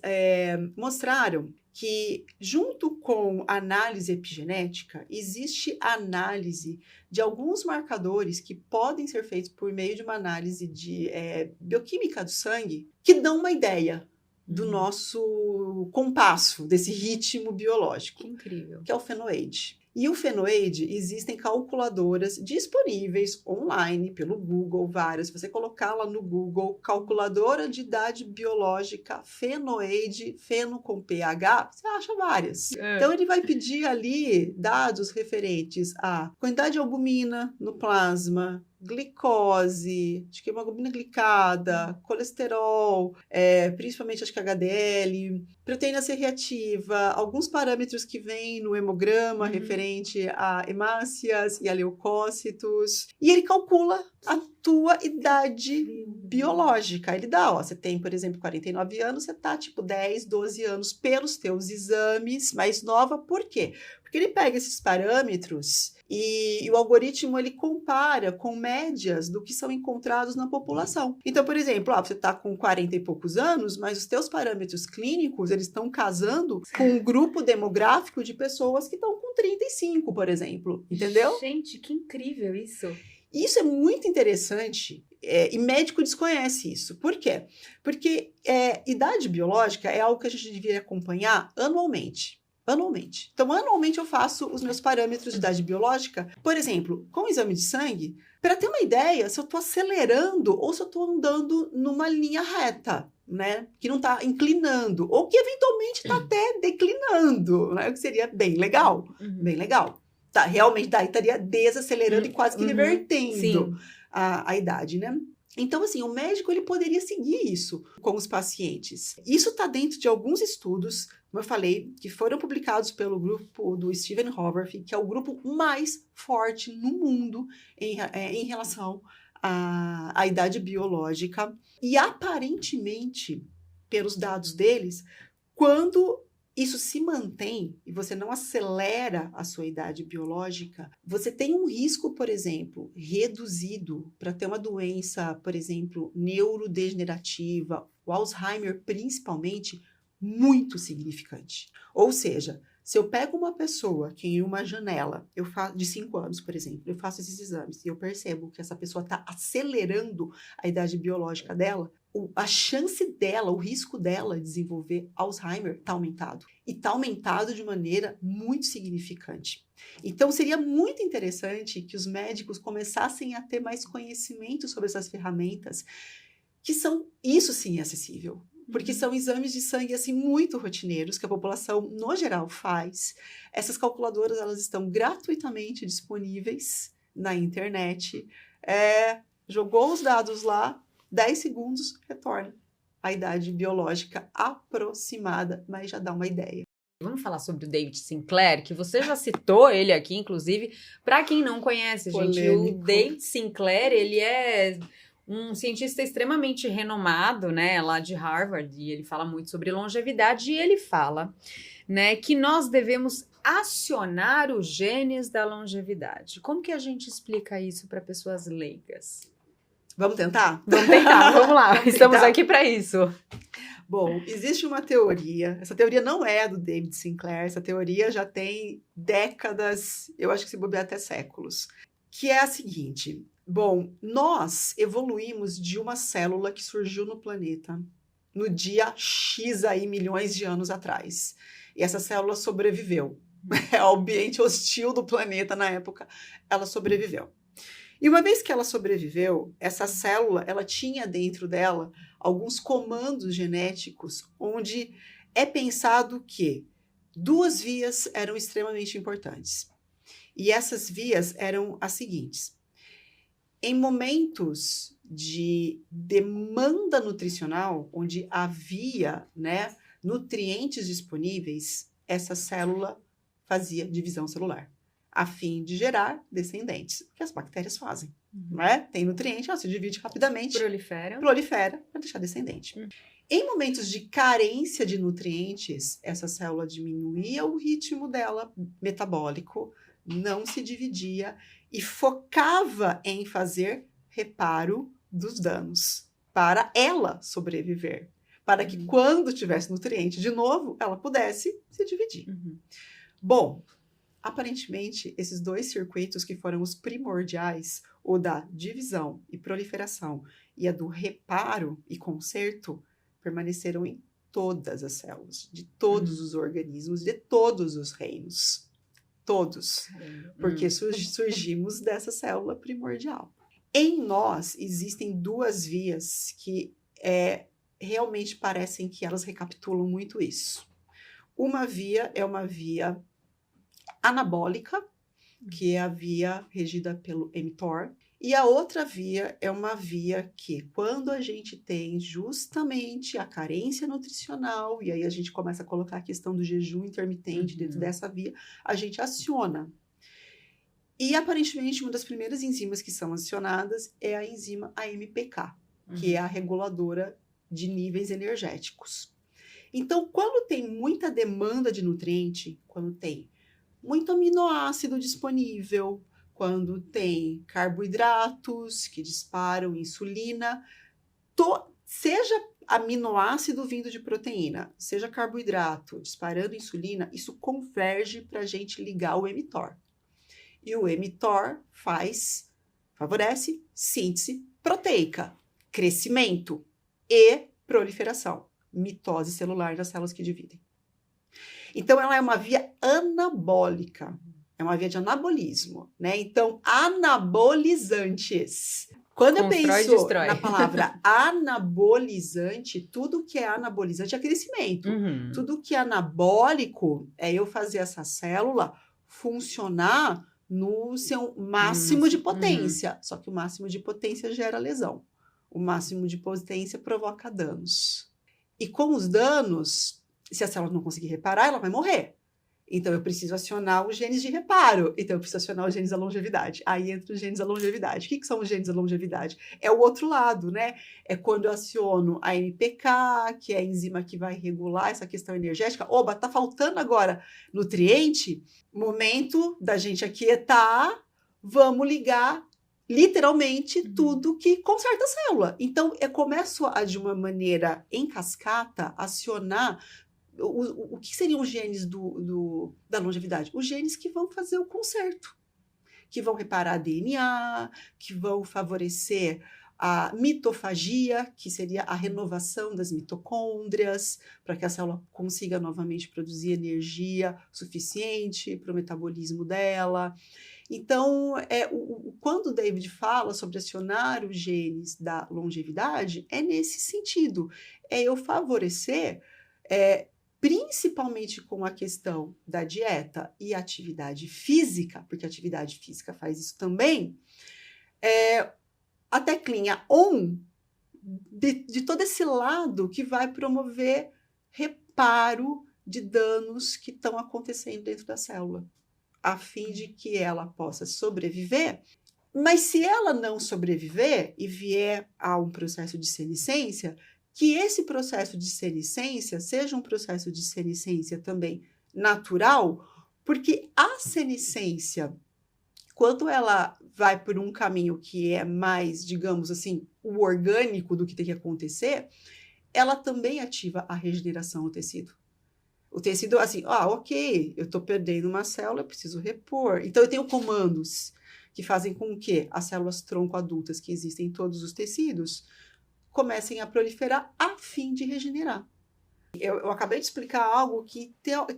mostraram que, junto com a análise epigenética, existe a análise de alguns marcadores que podem ser feitos por meio de uma análise de bioquímica do sangue, que dão uma ideia do nosso compasso, desse ritmo biológico. Que incrível. Que é o Phenoid. E o Phenoid, existem calculadoras disponíveis online pelo Google, várias. Se você colocar lá no Google, calculadora de idade biológica, Phenoid, Pheno com PH, você acha várias. Então, ele vai pedir ali dados referentes à quantidade de albumina no plasma, glicose, acho que hemoglobina glicada, colesterol, principalmente acho que HDL, proteína C reativa, alguns parâmetros que vêm no hemograma referente a hemácias e a leucócitos, e ele calcula a tua idade biológica. Ele dá, você tem, por exemplo, 49 anos, você tá tipo 10, 12 anos pelos teus exames, mais nova, por quê? Porque ele pega esses parâmetros e o algoritmo ele compara com médias do que são encontrados na população. Então, por exemplo, você está com 40 e poucos anos, mas os teus parâmetros clínicos eles estão casando com um grupo demográfico de pessoas que estão com 35, por exemplo. Entendeu? Gente, que incrível isso! Isso é muito interessante. E médico desconhece isso. Por quê? Porque idade biológica é algo que a gente deveria acompanhar anualmente. Então, anualmente eu faço os meus parâmetros de idade biológica, por exemplo, com o exame de sangue, para ter uma ideia se eu estou acelerando ou se eu estou andando numa linha reta, né? Que não está inclinando, ou que eventualmente está até declinando, né? O que seria bem legal, bem legal. Tá, realmente daí estaria desacelerando e quase que revertendo a idade, né? Então, assim, o médico ele poderia seguir isso com os pacientes. Isso está dentro de alguns estudos, como eu falei, que foram publicados pelo grupo do Stephen Haworth, que é o grupo mais forte no mundo em relação à idade biológica. E, aparentemente, pelos dados deles, quando isso se mantém e você não acelera a sua idade biológica, você tem um risco, por exemplo, reduzido para ter uma doença, por exemplo, neurodegenerativa, o Alzheimer principalmente, muito significante. Ou seja, se eu pego uma pessoa que em uma janela, de 5 anos, por exemplo, eu faço esses exames e eu percebo que essa pessoa está acelerando a idade biológica dela, a chance dela, o risco dela de desenvolver Alzheimer está aumentado. E está aumentado de maneira muito significante. Então, seria muito interessante que os médicos começassem a ter mais conhecimento sobre essas ferramentas, que são, isso sim, é acessível. Porque são exames de sangue, assim, muito rotineiros, que a população, no geral, faz. Essas calculadoras, elas estão gratuitamente disponíveis na internet. Jogou os dados lá, 10 segundos, retorna a idade biológica aproximada, mas já dá uma ideia. Vamos falar sobre o David Sinclair, que você já citou ele aqui, inclusive. Para quem não conhece, gente, o David Sinclair, ele é um cientista extremamente renomado, né, lá de Harvard, e ele fala muito sobre longevidade, e ele fala, né, que nós devemos acionar os genes da longevidade. Como que a gente explica isso para pessoas leigas? Vamos tentar? Vamos tentar, vamos lá, Vamos estamos tentar. aqui para isso. Bom, existe uma teoria, essa teoria não é do David Sinclair, essa teoria já tem décadas, eu acho que se bobear até séculos, que é a seguinte: bom, nós evoluímos de uma célula que surgiu no planeta no dia X aí, milhões de anos atrás. E essa célula sobreviveu. Ao ambiente hostil do planeta na época, ela sobreviveu. E uma vez que ela sobreviveu, essa célula, ela tinha dentro dela alguns comandos genéticos onde é pensado que duas vias eram extremamente importantes. E essas vias eram as seguintes: em momentos de demanda nutricional, onde havia, né, nutrientes disponíveis, essa célula fazia divisão celular, a fim de gerar descendentes, que as bactérias fazem. Né? Tem nutriente, ela se divide rapidamente, prolifera para deixar descendente. Em momentos de carência de nutrientes, essa célula diminuía o ritmo dela metabólico, não se dividia e focava em fazer reparo dos danos para ela sobreviver, para que quando tivesse nutriente de novo, ela pudesse se dividir. Bom, aparentemente, esses dois circuitos que foram os primordiais, o da divisão e proliferação e a do reparo e conserto, permaneceram em todas as células, de todos os organismos, de todos os reinos. Todos. Porque surgimos dessa célula primordial. Em nós, existem duas vias que realmente parecem que elas recapitulam muito isso. Uma via é uma via anabólica, que é a via regida pelo mTOR, e a outra via é uma via que, quando a gente tem justamente a carência nutricional, e aí a gente começa a colocar a questão do jejum intermitente dentro dessa via, a gente aciona. E, aparentemente, uma das primeiras enzimas que são acionadas é a enzima AMPK, que é a reguladora de níveis energéticos. Então, quando tem muita demanda de nutriente, quando tem muito aminoácido disponível, quando tem carboidratos que disparam insulina, seja aminoácido vindo de proteína, seja carboidrato disparando insulina, isso converge para a gente ligar o mTOR. E o mTOR favorece síntese proteica, crescimento e proliferação, mitose celular das células que dividem. Então, ela é uma via anabólica, é uma via de anabolismo, né? Então, anabolizantes. Quando eu penso na palavra anabolizante, tudo que é anabolizante é crescimento. Tudo que é anabólico é eu fazer essa célula funcionar no seu máximo de potência. Só que o máximo de potência gera lesão. O máximo de potência provoca danos. E com os danos, se a célula não conseguir reparar, ela vai morrer. Então, eu preciso acionar os genes de reparo. Então, eu preciso acionar os genes da longevidade. Aí entra os genes da longevidade. O que são os genes da longevidade? É o outro lado, né? É quando eu aciono a MPK, que é a enzima que vai regular essa questão energética. Oba, tá faltando agora nutriente? Momento da gente aquietar, vamos ligar literalmente tudo que conserta a célula. Então, eu começo a, de uma maneira em cascata, acionar o que seriam os genes da longevidade? Os genes que vão fazer o conserto, que vão reparar DNA, que vão favorecer a mitofagia, que seria a renovação das mitocôndrias, para que a célula consiga novamente produzir energia suficiente para o metabolismo dela. Então, quando o David fala sobre acionar os genes da longevidade, é nesse sentido. É eu favorecer, principalmente com a questão da dieta e atividade física, porque a atividade física faz isso também, a teclinha ON de todo esse lado que vai promover reparo de danos que estão acontecendo dentro da célula, a fim de que ela possa sobreviver Mas se ela não sobreviver e vier a um processo de senescência, que esse processo de senescência seja um processo de senescência também natural, porque a senescência, quando ela vai por um caminho que é mais, digamos assim, o orgânico do que tem que acontecer, ela também ativa a regeneração do tecido. O tecido, assim, ok, eu estou perdendo uma célula, eu preciso repor. Então, eu tenho comandos que fazem com que as células tronco adultas que existem em todos os tecidos comecem a proliferar a fim de regenerar. Eu acabei de explicar algo que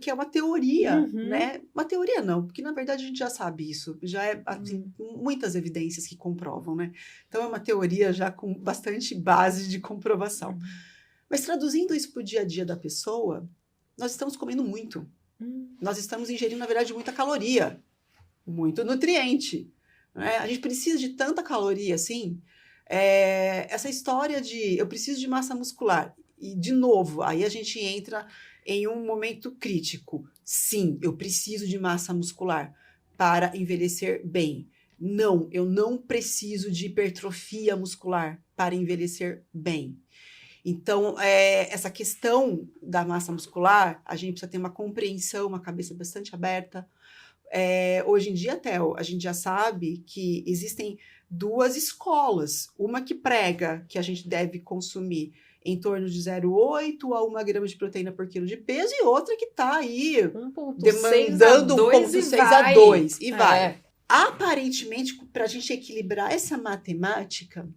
é uma teoria, né? Uma teoria não, porque na verdade a gente já sabe isso, já é assim, muitas evidências que comprovam, né? Então é uma teoria já com bastante base de comprovação. Mas traduzindo isso para o dia a dia da pessoa, nós estamos comendo muito. Nós estamos ingerindo, na verdade, muita caloria, muito nutriente. Né? A gente precisa de tanta caloria assim. Essa história de eu preciso de massa muscular. E, de novo, aí a gente entra em um momento crítico. Sim, eu preciso de massa muscular para envelhecer bem. Não, eu não preciso de hipertrofia muscular para envelhecer bem. Então, essa questão da massa muscular, a gente precisa ter uma compreensão, uma cabeça bastante aberta. Hoje em dia, Theo, a gente já sabe que existem duas escolas. Uma que prega que a gente deve consumir em torno de 0,8 a 1 grama de proteína por quilo de peso, e outra que está aí demandando 1,6 a 2 e vai. Aparentemente, para a gente equilibrar essa matemática,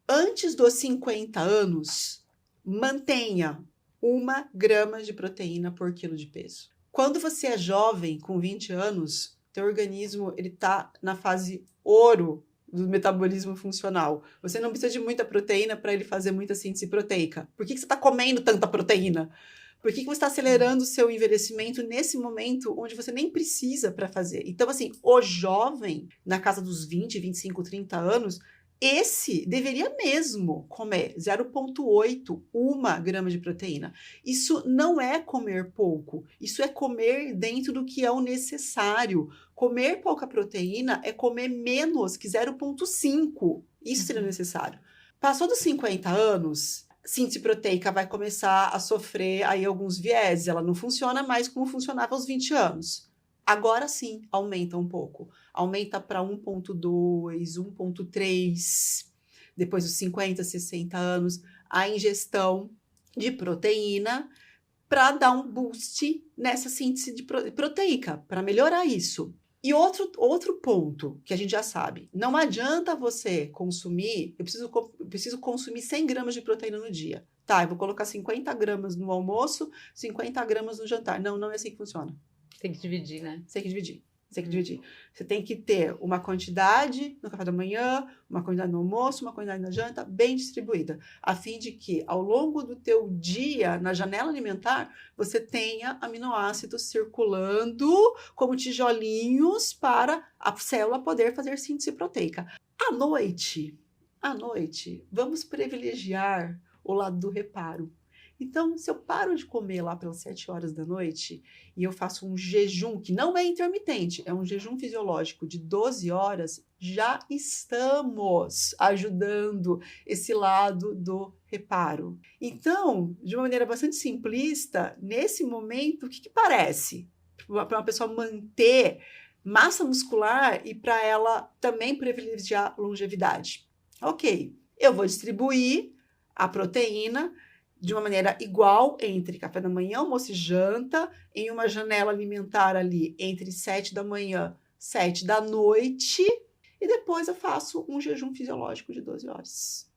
antes dos 50 anos, mantenha 1 grama de proteína por quilo de peso. Quando você é jovem, com 20 anos, teu organismo está na fase ouro do metabolismo funcional. Você não precisa de muita proteína para ele fazer muita síntese proteica. Por que você está comendo tanta proteína? Por que você está acelerando o seu envelhecimento nesse momento onde você nem precisa para fazer? Então, assim, o jovem, na casa dos 20, 25, 30 anos, esse deveria mesmo comer 0,8, 1 grama de proteína. Isso não é comer pouco, isso é comer dentro do que é o necessário. Comer pouca proteína é comer menos que 0,5. Isso seria necessário. Passou dos 50 anos, síntese proteica vai começar a sofrer aí alguns vieses. Ela não funciona mais como funcionava aos 20 anos. Agora sim, aumenta um pouco. Aumenta para 1,2, 1,3. Depois dos 50, 60 anos, a ingestão de proteína para dar um boost nessa síntese de proteica, para melhorar isso. E outro ponto que a gente já sabe, não adianta você consumir, eu preciso consumir 100 gramas de proteína no dia. Tá, eu vou colocar 50 gramas no almoço, 50 gramas no jantar. Não é assim que funciona. Tem que dividir, né? Tem que dividir. Você tem que ter uma quantidade no café da manhã, uma quantidade no almoço, uma quantidade na janta, bem distribuída, a fim de que, ao longo do teu dia, na janela alimentar, você tenha aminoácidos circulando como tijolinhos para a célula poder fazer síntese proteica. À noite, vamos privilegiar o lado do reparo. Então, se eu paro de comer lá pelas 7 horas da noite e eu faço um jejum, que não é intermitente, é um jejum fisiológico de 12 horas, já estamos ajudando esse lado do reparo. Então, de uma maneira bastante simplista, nesse momento, o que parece? Para uma pessoa manter massa muscular e para ela também privilegiar longevidade. Ok, eu vou distribuir a proteína de uma maneira igual entre café da manhã, almoço e janta, em uma janela alimentar ali entre 7 da manhã, 7 da noite, e depois eu faço um jejum fisiológico de 12 horas.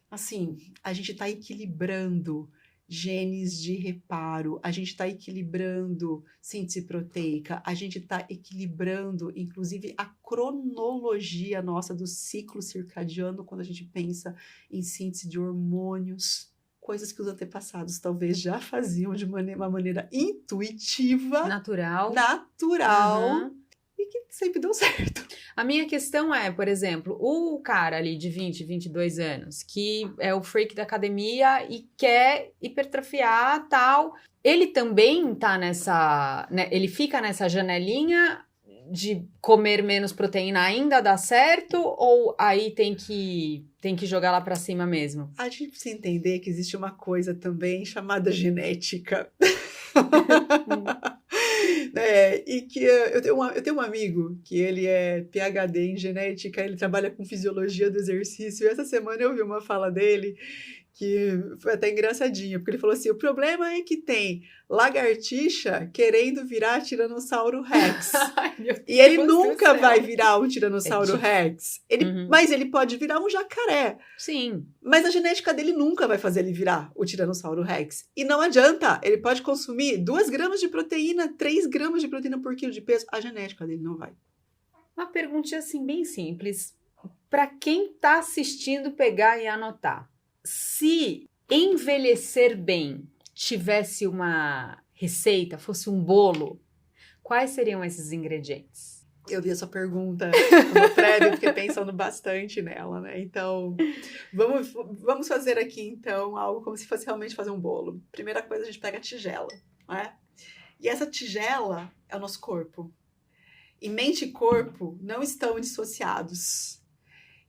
Assim, a gente está equilibrando genes de reparo, a gente está equilibrando síntese proteica, a gente está equilibrando, inclusive, a cronologia nossa do ciclo circadiano quando a gente pensa em síntese de hormônios. Coisas que os antepassados talvez já faziam de uma maneira intuitiva. Natural. E que sempre deu certo. A minha questão é, por exemplo, o cara ali de 20, 22 anos, que é o freak da academia e quer hipertrofiar tal, ele também tá nessa, né, ele fica nessa janelinha de comer menos proteína ainda dá certo? Ou aí tem que jogar lá para cima mesmo? A gente precisa entender que existe uma coisa também chamada genética. E que eu tenho um amigo que ele é PhD em genética, ele trabalha com fisiologia do exercício, e essa semana eu vi uma fala dele que foi até engraçadinha, porque ele falou assim, o problema é que tem lagartixa querendo virar Tiranossauro Rex. Ai, meu E ele Deus nunca do céu. vai virar um Tiranossauro Rex. Mas ele pode virar um jacaré. Sim. Mas a genética dele nunca vai fazer ele virar o Tiranossauro Rex. E não adianta, ele pode consumir 2 gramas de proteína, 3 gramas de proteína por quilo de peso. A genética dele não vai. Uma perguntinha assim, bem simples. Para quem está assistindo, pegar e anotar. Se envelhecer bem tivesse uma receita, fosse um bolo, quais seriam esses ingredientes? Eu vi essa pergunta no prévio, fiquei pensando bastante nela, né? Então, vamos fazer aqui, então, algo como se fosse realmente fazer um bolo. Primeira coisa, a gente pega a tigela, né? E essa tigela é o nosso corpo. E mente e corpo não estão dissociados.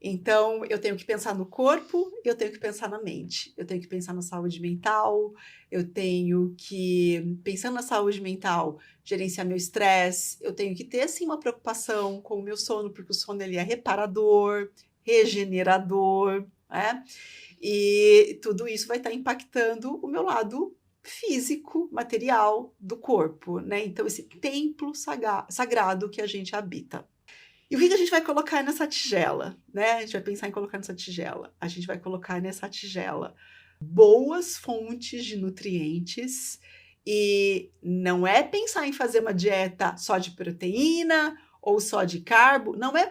Então, eu tenho que pensar no corpo e eu tenho que pensar na mente. Eu tenho que pensar na saúde mental, eu tenho que, pensando na saúde mental, gerenciar meu estresse, eu tenho que ter, sim, uma preocupação com o meu sono, porque o sono ele é reparador, regenerador, né? E tudo isso vai estar impactando o meu lado físico, material do corpo, né? Então, esse templo sagrado que a gente habita. E o que a gente vai colocar nessa tigela, né? A gente vai pensar em colocar nessa tigela. A gente vai colocar nessa tigela boas fontes de nutrientes e não é pensar em fazer uma dieta só de proteína ou só de carbo, não é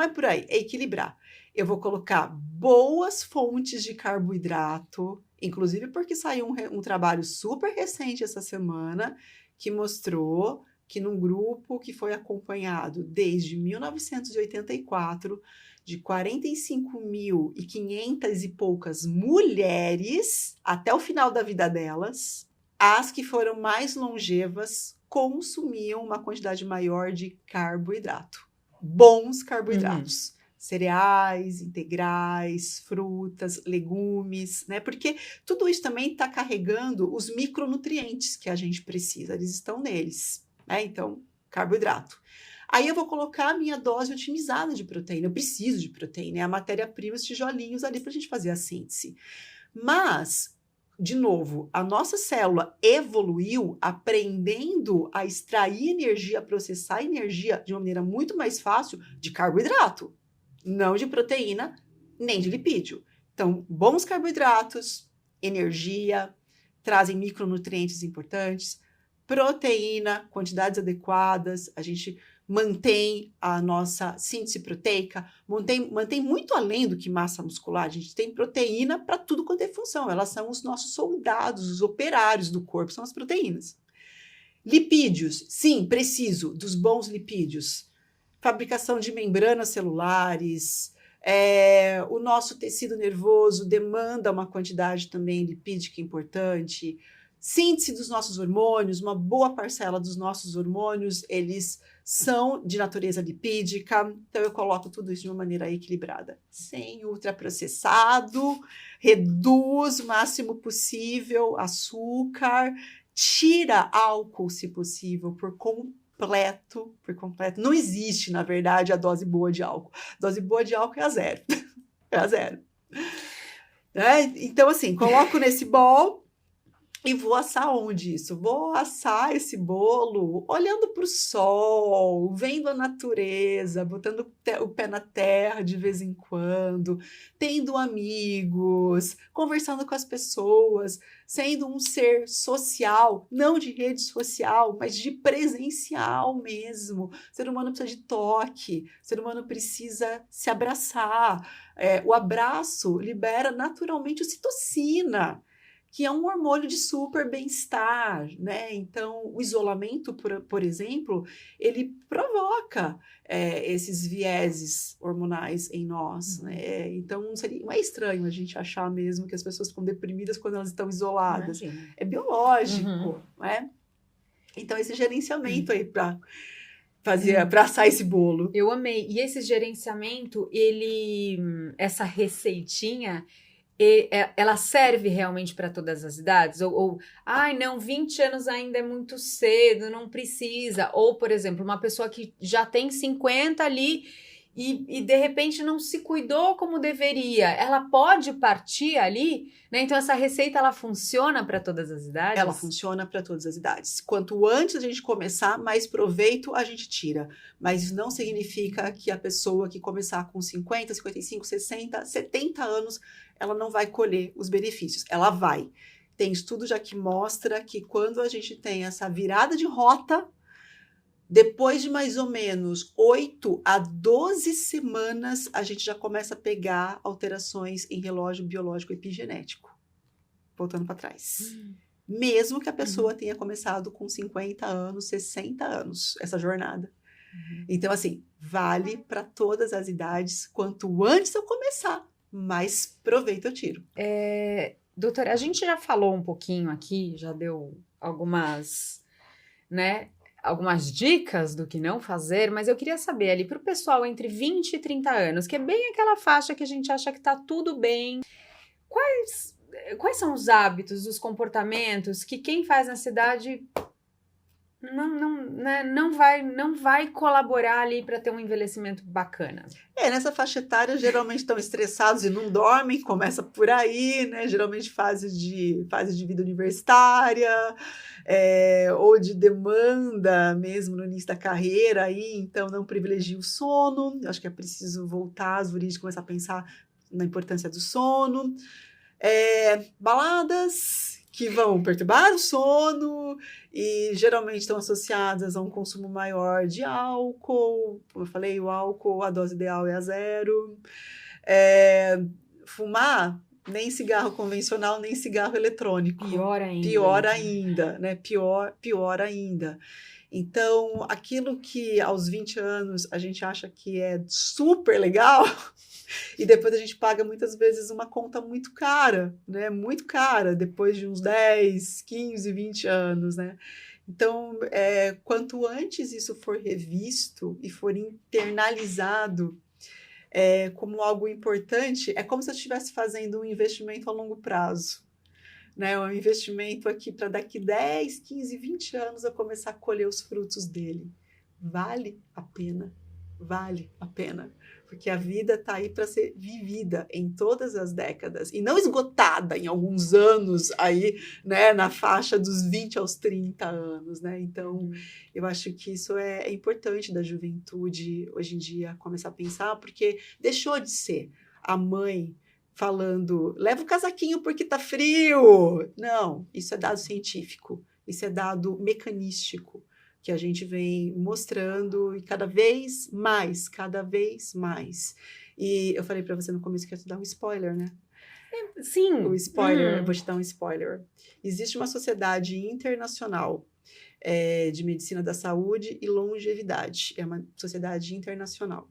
por aí, é equilibrar. Eu vou colocar boas fontes de carboidrato, inclusive porque saiu um trabalho super recente essa semana que mostrou que num grupo que foi acompanhado desde 1984, de 45.500 e poucas mulheres, até o final da vida delas, as que foram mais longevas consumiam uma quantidade maior de carboidrato. Bons carboidratos. Cereais, integrais, frutas, legumes, né? Porque tudo isso também está carregando os micronutrientes que a gente precisa, eles estão neles. Então, carboidrato. Aí eu vou colocar a minha dose otimizada de proteína. Eu preciso de proteína, é a matéria-prima, os tijolinhos ali para a gente fazer a síntese. Mas, de novo, a nossa célula evoluiu aprendendo a extrair energia, a processar energia de uma maneira muito mais fácil de carboidrato, não de proteína, nem de lipídio. Então, bons carboidratos, energia, trazem micronutrientes importantes, proteína, quantidades adequadas, a gente mantém a nossa síntese proteica, mantém muito além do que massa muscular, a gente tem proteína para tudo quanto é função, elas são os nossos soldados, os operários do corpo, são as proteínas. Lipídios, sim, preciso dos bons lipídios, fabricação de membranas celulares, o nosso tecido nervoso demanda uma quantidade também lipídica importante, síntese dos nossos hormônios, uma boa parcela dos nossos hormônios, eles são de natureza lipídica, então eu coloco tudo isso de uma maneira equilibrada, sem ultraprocessado, reduz o máximo possível açúcar, tira álcool, se possível, por completo. Não existe, na verdade, a dose boa de álcool. A dose boa de álcool é a zero. É a zero. Então, assim, coloco nesse bol e vou assar onde isso? Vou assar esse bolo olhando para o sol, vendo a natureza, botando o pé na terra de vez em quando, tendo amigos, conversando com as pessoas, sendo um ser social, não de rede social, mas de presencial mesmo. O ser humano precisa de toque, o ser humano precisa se abraçar. O abraço libera naturalmente ocitocina, que é um hormônio de super bem-estar, né? Então, o isolamento, por exemplo, ele provoca esses vieses hormonais em nós, né? Então, não é estranho a gente achar mesmo que as pessoas ficam deprimidas quando elas estão isoladas. É biológico, né? Então, esse gerenciamento aí fazia para assar esse bolo. Eu amei. E esse gerenciamento, essa receitinha, ela serve realmente para todas as idades? Ai, não, 20 anos ainda é muito cedo, não precisa. Ou, por exemplo, uma pessoa que já tem 50 ali e de repente não se cuidou como deveria. Ela pode partir ali, né? Então, essa receita, ela funciona para todas as idades? Ela funciona para todas as idades. Quanto antes a gente começar, mais proveito a gente tira. Mas isso não significa que a pessoa que começar com 50, 55, 60, 70 anos, ela não vai colher os benefícios. Ela vai. Tem estudo já que mostra que quando a gente tem essa virada de rota, depois de mais ou menos 8 a 12 semanas, a gente já começa a pegar alterações em relógio biológico epigenético. Voltando para trás. Mesmo que a pessoa tenha começado com 50 anos, 60 anos, essa jornada. Então, assim, vale para todas as idades. Quanto antes eu começar, mais proveito eu tiro. Doutora, a gente já falou um pouquinho aqui, já deu algumas dicas do que não fazer, mas eu queria saber ali para o pessoal entre 20 e 30 anos, que é bem aquela faixa que a gente acha que está tudo bem, quais são os hábitos, os comportamentos que quem faz na cidade não vai colaborar ali para ter um envelhecimento bacana? Nessa faixa etária, geralmente estão estressados e não dormem, começa por aí, né? Geralmente fase de vida universitária, ou de demanda mesmo no início da carreira, aí, então não privilegia o sono. Eu acho que é preciso voltar às origens e começar a pensar na importância do sono. Baladas que vão perturbar o sono e geralmente estão associadas a um consumo maior de álcool. Como eu falei, o álcool, a dose ideal é a 0. Fumar, nem cigarro convencional, nem cigarro eletrônico. Pior ainda. Pior ainda, né? Pior ainda. Então, aquilo que aos 20 anos a gente acha que é super legal, e depois a gente paga muitas vezes uma conta muito cara, né? Muito cara, depois de uns 10, 15, 20 anos, né? Então, quanto antes isso for revisto e for internalizado como algo importante, é como se eu estivesse fazendo um investimento a longo prazo. Né, um investimento aqui para daqui 10, 15, 20 anos eu começar a colher os frutos dele. Vale a pena, porque a vida está aí para ser vivida em todas as décadas e não esgotada em alguns anos aí, né, na faixa dos 20 aos 30 anos, né? Então, eu acho que isso é importante da juventude hoje em dia começar a pensar, porque deixou de ser a mãe falando, leva o casaquinho porque tá frio. Não, isso é dado científico, isso é dado mecanístico, que a gente vem mostrando e cada vez mais. E eu falei para você no começo que ia te dar um spoiler, né? Sim. O spoiler, eu vou te dar um spoiler. Existe uma sociedade internacional de medicina da saúde e longevidade, é uma sociedade internacional.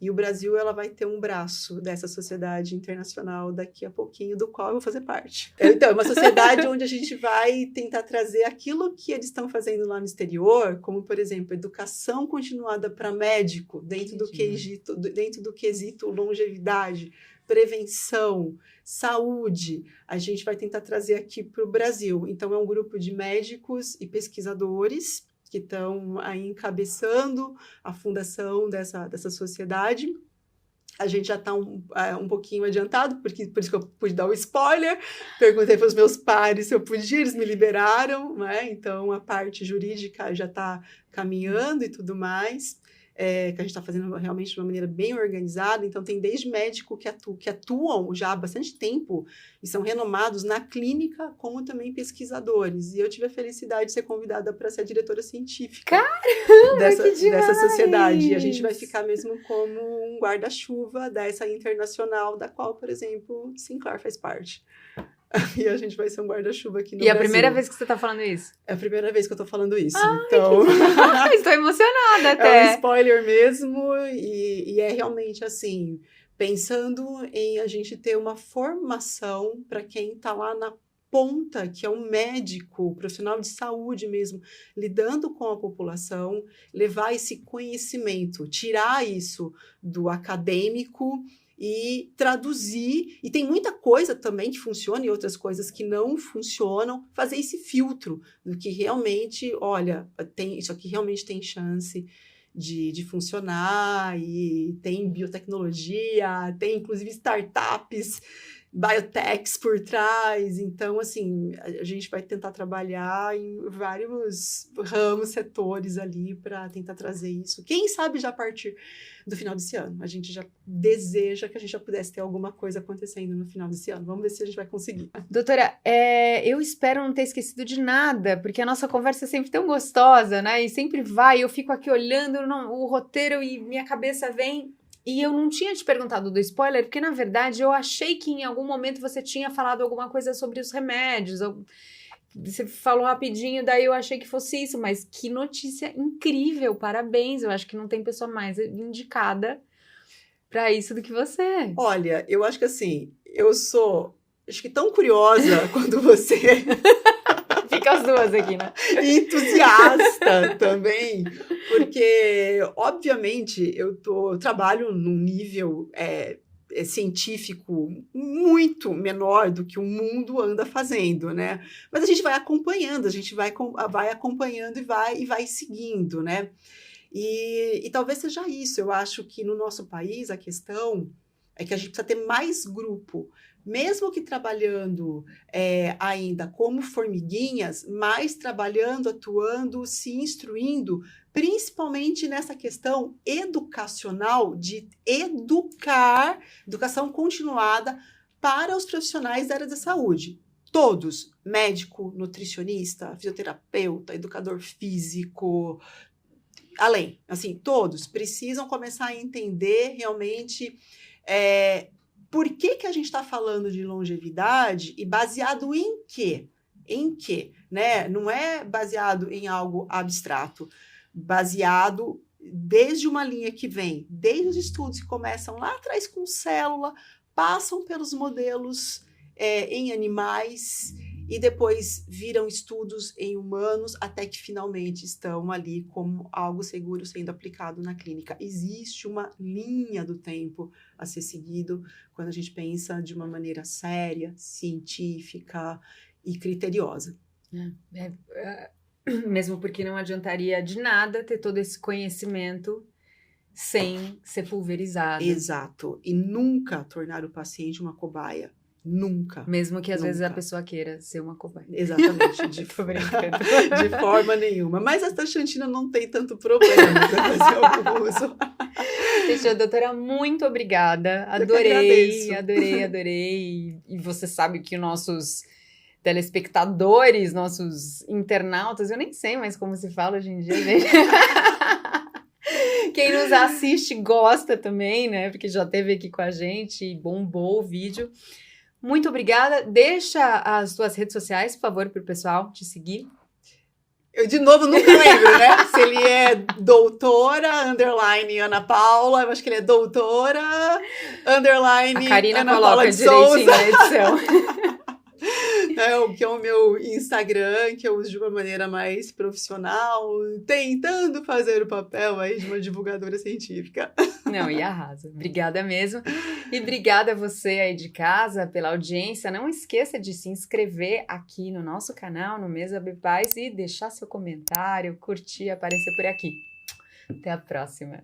E o Brasil, ela vai ter um braço dessa sociedade internacional daqui a pouquinho, do qual eu vou fazer parte. Então, é uma sociedade onde a gente vai tentar trazer aquilo que eles estão fazendo lá no exterior, como, por exemplo, educação continuada para médico, dentro do quesito longevidade, prevenção, saúde. A gente vai tentar trazer aqui para o Brasil. Então, é um grupo de médicos e pesquisadores que estão aí encabeçando a fundação dessa sociedade. A gente já está um pouquinho adiantado, por isso que eu pude dar o spoiler. Perguntei para os meus pares se eu podia, eles me liberaram, né? Então, a parte jurídica já está caminhando e tudo mais. Que a gente está fazendo realmente de uma maneira bem organizada. Então, tem desde médico que atuam já há bastante tempo e são renomados na clínica, como também pesquisadores. E eu tive a felicidade de ser convidada para ser a diretora científica dessa sociedade. E a gente vai ficar mesmo como um guarda-chuva dessa internacional, da qual, por exemplo, Sinclair faz parte. E a gente vai ser um guarda-chuva aqui no Brasil. E é a primeira vez que você está falando isso? É a primeira vez que eu estou falando isso. Ai, então... Estou emocionada até. É um spoiler mesmo, e é realmente assim, pensando em a gente ter uma formação para quem está lá na ponta, que é um médico, profissional de saúde mesmo, lidando com a população, levar esse conhecimento, tirar isso do acadêmico e traduzir. E tem muita coisa também que funciona e outras coisas que não funcionam, fazer esse filtro do que realmente, olha, isso aqui realmente tem chance de funcionar, e tem biotecnologia, tem inclusive startups, biotechs por trás. Então, assim, a gente vai tentar trabalhar em vários ramos, setores ali para tentar trazer isso. Quem sabe já a partir do final desse ano. A gente já deseja que a gente já pudesse ter alguma coisa acontecendo no final desse ano. Vamos ver se a gente vai conseguir. Doutora, eu espero não ter esquecido de nada, porque a nossa conversa é sempre tão gostosa, né? E sempre vai, eu fico aqui olhando o roteiro e minha cabeça vem... E eu não tinha te perguntado do spoiler, porque, na verdade, eu achei que em algum momento você tinha falado alguma coisa sobre os remédios. Você falou rapidinho, daí eu achei que fosse isso. Mas que notícia incrível, parabéns. Eu acho que não tem pessoa mais indicada para isso do que você. Olha, eu acho que assim, eu sou, acho que tão curiosa quanto você... Fica as duas aqui, né? Entusiasta também, porque, obviamente, eu trabalho num nível científico muito menor do que o mundo anda fazendo, né? Mas a gente vai acompanhando, a gente vai acompanhando e vai seguindo, né? E talvez seja isso. Eu acho que no nosso país a questão é que a gente precisa ter mais grupo, mesmo que trabalhando ainda como formiguinhas, mas trabalhando, atuando, se instruindo, principalmente nessa questão educacional, de educação continuada para os profissionais da área da saúde. Todos, médico, nutricionista, fisioterapeuta, educador físico, além, assim, todos precisam começar a entender realmente por que a gente está falando de longevidade e baseado em quê? Em quê? Né? Não é baseado em algo abstrato, baseado desde uma linha que vem, desde os estudos que começam lá atrás com célula, passam pelos modelos em animais e depois viram estudos em humanos até que finalmente estão ali como algo seguro sendo aplicado na clínica. Existe uma linha do tempo a ser seguido quando a gente pensa de uma maneira séria, científica e criteriosa. Mesmo porque não adiantaria de nada ter todo esse conhecimento sem ser pulverizado. Exato. E nunca tornar o paciente uma cobaia. Nunca. Mesmo que às nunca. vezes a pessoa queira ser uma cobaia. Exatamente. De forma nenhuma. Mas a astaxantina não tem tanto problema de fazer o uso. Fechou, doutora, muito obrigada. Adorei. E você sabe que nossos telespectadores, nossos internautas, eu nem sei mais como se fala hoje em dia, gente. Quem nos assiste gosta também, né? Porque já esteve aqui com a gente e bombou o vídeo. Muito obrigada. Deixa as tuas redes sociais, por favor, para o pessoal te seguir. Eu, de novo, nunca lembro, né? Se ele é doutora, Ana Paula, eu acho que ele é doutora, A Karina Ana coloca Paula de direitinho Souza. na edição. Que é o meu Instagram, que eu uso de uma maneira mais profissional, tentando fazer o papel aí de uma divulgadora científica. Não, e arrasa. Obrigada mesmo. E obrigada a você aí de casa pela audiência. Não esqueça de se inscrever aqui no nosso canal, no Mesa Bepais, e deixar seu comentário, curtir, aparecer por aqui. Até a próxima.